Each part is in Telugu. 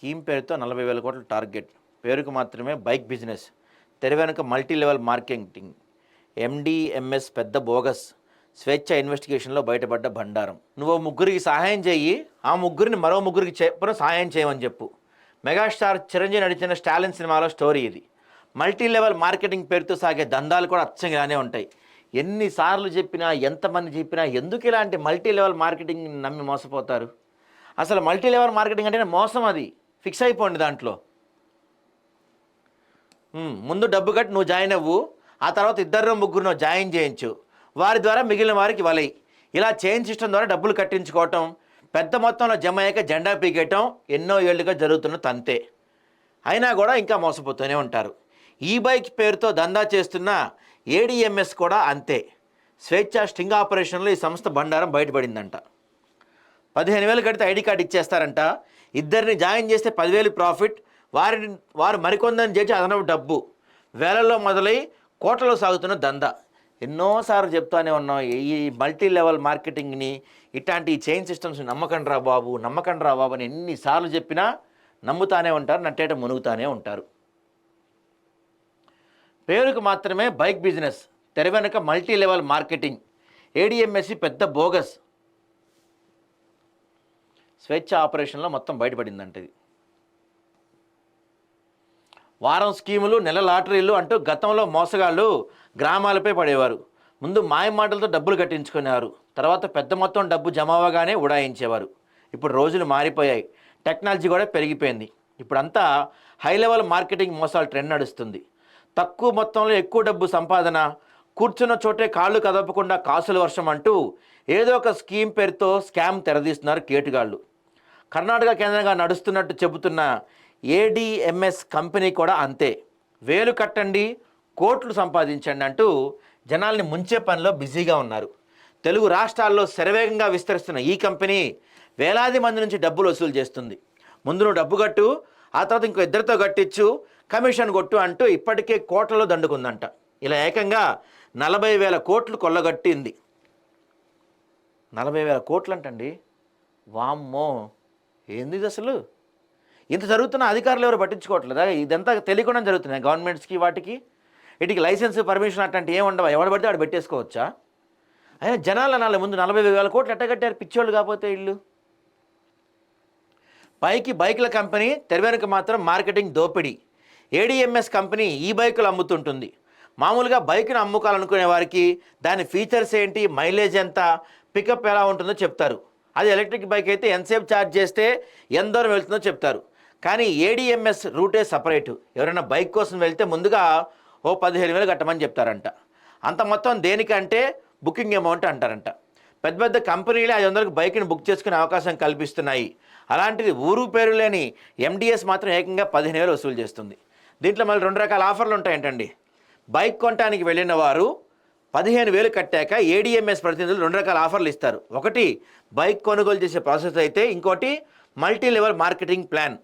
స్కీమ్ పేరుతో 40,000 కోట్ల టార్గెట్. పేరుకు మాత్రమే బైక్ బిజినెస్. తెర వెనుక మల్టీ లెవెల్ మార్కెటింగ్. ఎండిఎంఎస్ పెద్ద బోగస్. స్వేచ్ఛ ఇన్వెస్టిగేషన్లో బయటపడ్డ బండారం. నువ్వు ముగ్గురికి సహాయం చెయ్యి, ఆ ముగ్గురిని మరో ముగ్గురికి సహాయం చేయమని చెప్పు. మెగాస్టార్ చిరంజీవి నడిచిన స్టాలిన్ సినిమాలో స్టోరీ ఇది. మల్టీ లెవెల్ మార్కెటింగ్ పేరుతో సాగే దందాలు కూడా అచ్చంగానే ఉంటాయి. ఎన్నిసార్లు చెప్పినా, ఎంతమంది చెప్పినా ఎందుకు ఇలాంటి మల్టీ లెవెల్ మార్కెటింగ్ నమ్మి మోసపోతారు? అసలు మల్టీ లెవెల్ మార్కెటింగ్ అంటేనే మోసం. అది ఫిక్స్ అయిపోండి దాంట్లో. ముందు డబ్బు కట్టి నువ్వు జాయిన్ అవ్వు, ఆ తర్వాత ఇద్దరు ముగ్గురు నువ్వు జాయిన్ చేయించు, వారి ద్వారా మిగిలిన వారికి వలై. ఇలా చైన్ సిస్టమ్ ద్వారా డబ్బులు కట్టించుకోవటం, పెద్ద మొత్తంలో జమ అయ్యాక జెండా పీకేయటం ఎన్నో ఏళ్లుగా జరుగుతున్న తంతే. అయినా కూడా ఇంకా మోసపోతూనే ఉంటారు. ఈ బైక్ పేరుతో దందా చేస్తున్న ఏడిఎంఎస్ కూడా అంతే. స్వేచ్ఛ స్టింగ్ ఆపరేషన్లో ఈ సంస్థ బండారం బయటపడిందంట. 15,000 కడితే ఐడి కార్డు ఇచ్చేస్తారంట. ఇద్దరిని జాయిన్ చేస్తే 10,000 ప్రాఫిట్. వారు మరికొందని చేసి అదనపు డబ్బు. వేలల్లో మొదలై కోట్లలో సాగుతున్న దందా. ఎన్నోసార్లు చెప్తానే ఉన్నాం, ఈ మల్టీ లెవెల్ మార్కెటింగ్ని, ఇట్లాంటి చైన్ సిస్టమ్స్ నమ్మకండి రా బాబు అని ఎన్నిసార్లు చెప్పినా నమ్ముతానే ఉంటారు, నట్టేట మునుగుతానే ఉంటారు. పేరుకు మాత్రమే బైక్ బిజినెస్, తెర వెనుక మల్టీ లెవెల్ మార్కెటింగ్. ఏడిఎంఎస్సి పెద్ద బోగస్. స్వేచ్ఛ ఆపరేషన్లో మొత్తం బయటపడిందంట ఇది. వారం స్కీములు, నెల లాటరీలు అంటూ గతంలో మోసగాళ్ళు గ్రామాలపై పడేవారు. ముందు మాయ మాటలతో డబ్బులు కట్టించుకునేవారు, తర్వాత పెద్ద మొత్తం డబ్బు జమ అవ్వగానే ఉడాయించేవారు. ఇప్పుడు రోజులు మారిపోయాయి, టెక్నాలజీ కూడా పెరిగిపోయింది. ఇప్పుడంతా హై లెవెల్ మార్కెటింగ్ మోసాలు ట్రెండ్ నడుస్తుంది. తక్కువ మొత్తంలో ఎక్కువ డబ్బు సంపాదన, కూర్చున్న చోటే కాళ్ళు కదపకుండా కాసుల వర్షం అంటూ ఏదో ఒక స్కీమ్ పేరుతో స్కామ్ తెరదీస్తున్నారు కేటుగాళ్ళు. కర్ణాటక కేంద్రంగా నడుస్తున్నట్టు చెబుతున్న ఏడిఎంఎస్ కంపెనీ కూడా అంతే. వేలు కట్టండి, కోట్లు సంపాదించండి అంటూ జనాల్ని ముంచే పనిలో బిజీగా ఉన్నారు. తెలుగు రాష్ట్రాల్లో శరవేగంగా విస్తరిస్తున్న ఈ కంపెనీ వేలాది మంది నుంచి డబ్బులు వసూలు చేస్తుంది. ముందు నువ్వు డబ్బు కట్టు, ఆ తర్వాత ఇంకో ఇద్దరితో కట్టించు, కమిషన్ కొట్టు అంటూ ఇప్పటికే కోట్లలో దండుకుందంట. ఇలా ఏకంగా 40,000 కోట్లు కొల్లగట్టింది. 40,000 కోట్లు అంటండి. వామ్మో, ఏంది ఇది అసలు? ఇంత జరుగుతున్న అధికారులు ఎవరు పట్టించుకోవట్లేదా? ఇదంతా తెలియకుండా జరుగుతున్నాయి గవర్నమెంట్స్కి, వాటికి వీటికి లైసెన్స్, పర్మిషన్ అట్లాంటి ఏమి ఉండవా? ఎవడు పడితే వాడు పెట్టేసుకోవచ్చా? అయినా జనాలు అనాలి ముందు 40,000 కోట్లు ఎట్టగట్టారు పిచ్చోళ్ళు కాకపోతే ఇల్లు. పైకి బైకుల కంపెనీ, తెర వెనుక మాత్రం మార్కెటింగ్ దోపిడీ. ఏడిఎంఎస్ కంపెనీ ఈ బైకులు అమ్ముతుంటుంది. మామూలుగా బైక్ను అమ్ముకోవాలనుకునే వారికి దాని ఫీచర్స్ ఏంటి, మైలేజ్ ఎంత, పికప్ ఎలా ఉంటుందో చెప్తారు. అది ఎలక్ట్రిక్ బైక్ అయితే ఎంతసేపు ఛార్జ్ చేస్తే ఎంత దూరం వెళ్తుందో చెప్తారు. కానీ ఏడిఎంఎస్ రూటే సపరేటు. ఎవరైనా బైక్ కోసం వెళ్తే ముందుగా 15,000 కట్టమని చెప్తారంట. అంత మొత్తం దేనికంటే బుకింగ్ అమౌంట్ అంటారంట. పెద్ద పెద్ద కంపెనీలే 500కి బైక్ని బుక్ చేసుకునే అవకాశం కల్పిస్తున్నాయి. అలాంటిది ఊరు పేరు లేని ఎండిఎస్ మాత్రం ఏకంగా 15,000 వసూలు చేస్తుంది. దీంట్లో మళ్ళీ 2 రకాల ఆఫర్లు ఉంటాయంటండి. బైక్ కొనడానికి వెళ్ళిన వారు 15,000 కట్టాక ఏడిఎంఎస్ ప్రతినిధులు 2 రకాల ఆఫర్లు ఇస్తారు. ఒకటి బైక్ కొనుగోలు చేసే ప్రాసెస్ అయితే, ఇంకోటి మల్టీ లెవెల్ మార్కెటింగ్ ప్లాన్.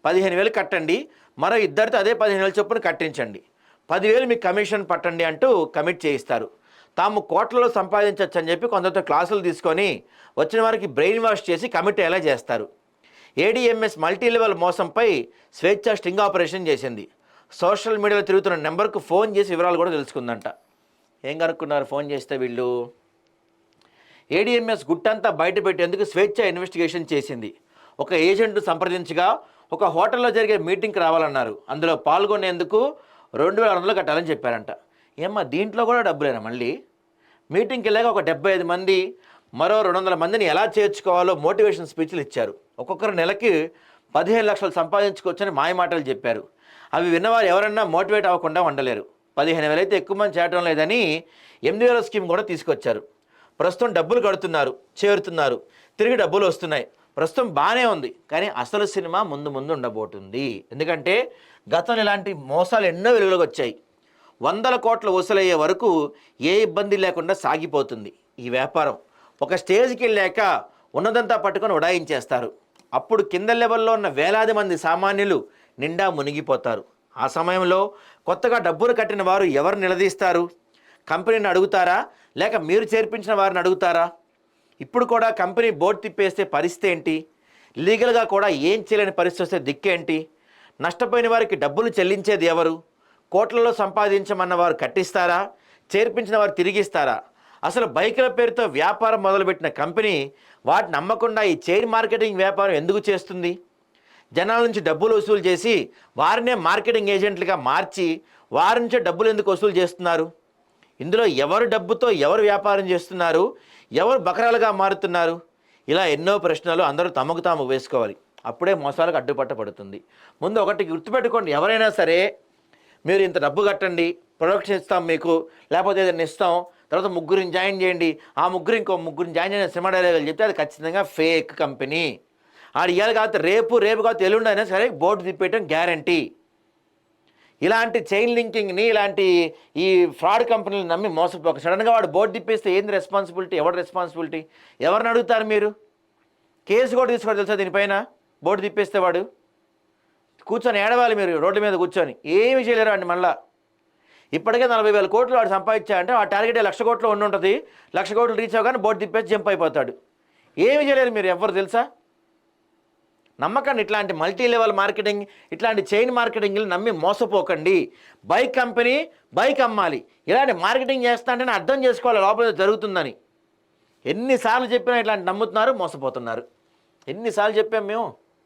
15,000 కట్టండి, మరో ఇద్దరితో అదే 15,000 చొప్పున కట్టించండి, 10,000 మీకు కమిషన్ పట్టండి అంటూ కమిట్ చేయిస్తారు. తాము కోట్లలో సంపాదించవచ్చు అని చెప్పి కొందరితో క్లాసులు తీసుకొని వచ్చిన వారికి బ్రెయిన్ వాష్ చేసి కమిట్ అయ్యేలా చేస్తారు. ఏడిఎంఎస్ మల్టీ లెవెల్ మోసంపై స్వేచ్ఛ స్టింగ్ ఆపరేషన్ చేసింది. సోషల్ మీడియాలో తిరుగుతున్న నెంబర్కు ఫోన్ చేసి వివరాలు కూడా తెలుసుకుందంట. ఏం కనుక్కున్నారు ఫోన్ చేస్తే వీళ్ళు? ఏడిఎంఎస్ గుట్టంతా బయట పెట్టేందుకు స్వేచ్ఛ ఇన్వెస్టిగేషన్ చేసింది. ఒక ఏజెంట్ సంప్రదించగా ఒక హోటల్లో జరిగే మీటింగ్కి రావాలన్నారు. అందులో పాల్గొనేందుకు 2,600 కట్టాలని చెప్పారంట. ఏమ్మా దీంట్లో కూడా డబ్బులేనా? మళ్ళీ మీటింగ్కి వెళ్ళాక ఒక 75 మంది, మరో 200 మందిని ఎలా చేర్చుకోవాలో మోటివేషన్ స్పీచ్లు ఇచ్చారు. ఒక్కొక్కరు నెలకి 15 లక్షలు సంపాదించుకోవచ్చని మాయమాటలు చెప్పారు. అవి విన్నవారు ఎవరన్నా మోటివేట్ అవ్వకుండా ఉండలేరు. 15,000 అయితే ఎక్కువ మంది చేయడం లేదని 8,000 స్కీమ్ కూడా తీసుకొచ్చారు. ప్రస్తుతం డబ్బులు కడుతున్నారు, చేరుతున్నారు, తిరిగి డబ్బులు వస్తున్నాయి. ప్రస్తుతం బాగానే ఉంది, కానీ అసలు సినిమా ముందు ముందు ఉండబోతుంది. ఎందుకంటే గతంలో ఇలాంటి మోసాలు ఎన్నో వెలుగులోకి వచ్చాయి. 100 కోట్ల వసూలయ్యే వరకు ఏ ఇబ్బంది లేకుండా సాగిపోతుంది ఈ వ్యాపారం. ఒక స్టేజ్కి వెళ్ళాక ఉన్నదంతా పట్టుకొని ఉడాయించేస్తారు. అప్పుడు కింద లెవెల్లో ఉన్న వేలాది మంది సామాన్యులు నిండా మునిగిపోతారు. ఆ సమయంలో కొత్తగా డబ్బులు కట్టిన వారు ఎవరు నిలదీస్తారు? కంపెనీని అడుగుతారా, లేక మీరు చేర్పించిన వారిని అడుగుతారా? ఇప్పుడు కూడా కంపెనీ బోర్డు తిప్పేస్తే పరిస్థితి ఏంటి? లీగల్గా కూడా ఏం చేయలేని పరిస్థితి వస్తే దిక్కేంటి? నష్టపోయిన వారికి డబ్బులు చెల్లించేది ఎవరు? కోట్లలో సంపాదించమన్న వారు కట్టిస్తారా? చేర్పించిన వారు తిరిగిస్తారా? అసలు బైకుల పేరుతో వ్యాపారం మొదలుపెట్టిన కంపెనీ వాటిని నమ్మకుండా ఈ చైన్ మార్కెటింగ్ వ్యాపారం ఎందుకు చేస్తుంది? జనాల నుంచి డబ్బులు వసూలు చేసి వారినే మార్కెటింగ్ ఏజెంట్లుగా మార్చి వారి నుంచే డబ్బులు ఎందుకు వసూలు చేస్తున్నారు? ఇందులో ఎవరు డబ్బుతో ఎవరు వ్యాపారం చేస్తున్నారు? ఎవరు బకరాలుగా మారుతున్నారు? ఇలా ఎన్నో ప్రశ్నలు అందరూ తమకు తాము వేసుకోవాలి. అప్పుడే మోసాలకు అడ్డుపట్టబడుతుంది. ముందు ఒకటి గుర్తుపెట్టుకోండి, ఎవరైనా సరే మీరు ఇంత డబ్బు కట్టండి, ప్రొడక్షన్ ఇస్తాం మీకు, లేకపోతే ఏదైనా ఇస్తాం, తర్వాత ముగ్గురిని జాయిన్ చేయండి, ఆ ముగ్గురు ఇంకో ముగ్గురిని జాయిన్ చేయని సినిమా డైలాగులు చెప్తే అది ఖచ్చితంగా ఫేక్ కంపెనీ. ఆడు ఇవ్వాలి కాదు, రేపు కాదు ఎల్లుండి అయినా సరే బోర్డు తిప్పేయటం గ్యారంటీ. ఇలాంటి చైన్ లింకింగ్ని, ఇలాంటి ఈ ఫ్రాడ్ కంపెనీలు నమ్మి మోసపోక సడన్గా వాడు బోర్డు తిప్పేస్తే ఏంది రెస్పాన్సిబిలిటీ? ఎవరి రెస్పాన్సిబిలిటీ? ఎవరిని అడుగుతారు మీరు? కేసు కూడా తీసుకోవడం తెలుసా దీనిపైన? బోర్డు తిప్పేస్తే వాడు కూర్చొని ఏడవాలి, మీరు రోడ్డు మీద కూర్చొని ఏమి చేయలేరు అండి. మళ్ళీ ఇప్పటికే 40,000 కోట్లు వాడు సంపాదించాడంటే ఆ టార్గెట్ 1,00,000 కోట్లు ఉండి ఉంటుంది. 1,00,000 కోట్లు రీచ్ అవ్వగానే బోర్డు తిప్పేసి జంప్ అయిపోతాడు. ఏమి చేయలేరు మీరు ఎవరు తెలుసా? నమ్మకండి, ఇట్లాంటి మల్టీ లెవెల్ మార్కెటింగ్, ఇట్లాంటి చైన్ మార్కెటింగ్లు నమ్మి మోసపోకండి. బైక్ కంపెనీ బైక్ అమ్మాలి, ఇలాంటి మార్కెటింగ్ చేస్తా అంటే అర్థం చేసుకోవాలి లోపల జరుగుతుందని. ఎన్నిసార్లు చెప్పినా ఇట్లాంటి నమ్ముతున్నారు, మోసపోతున్నారు. ఎన్నిసార్లు చెప్పాం మేము.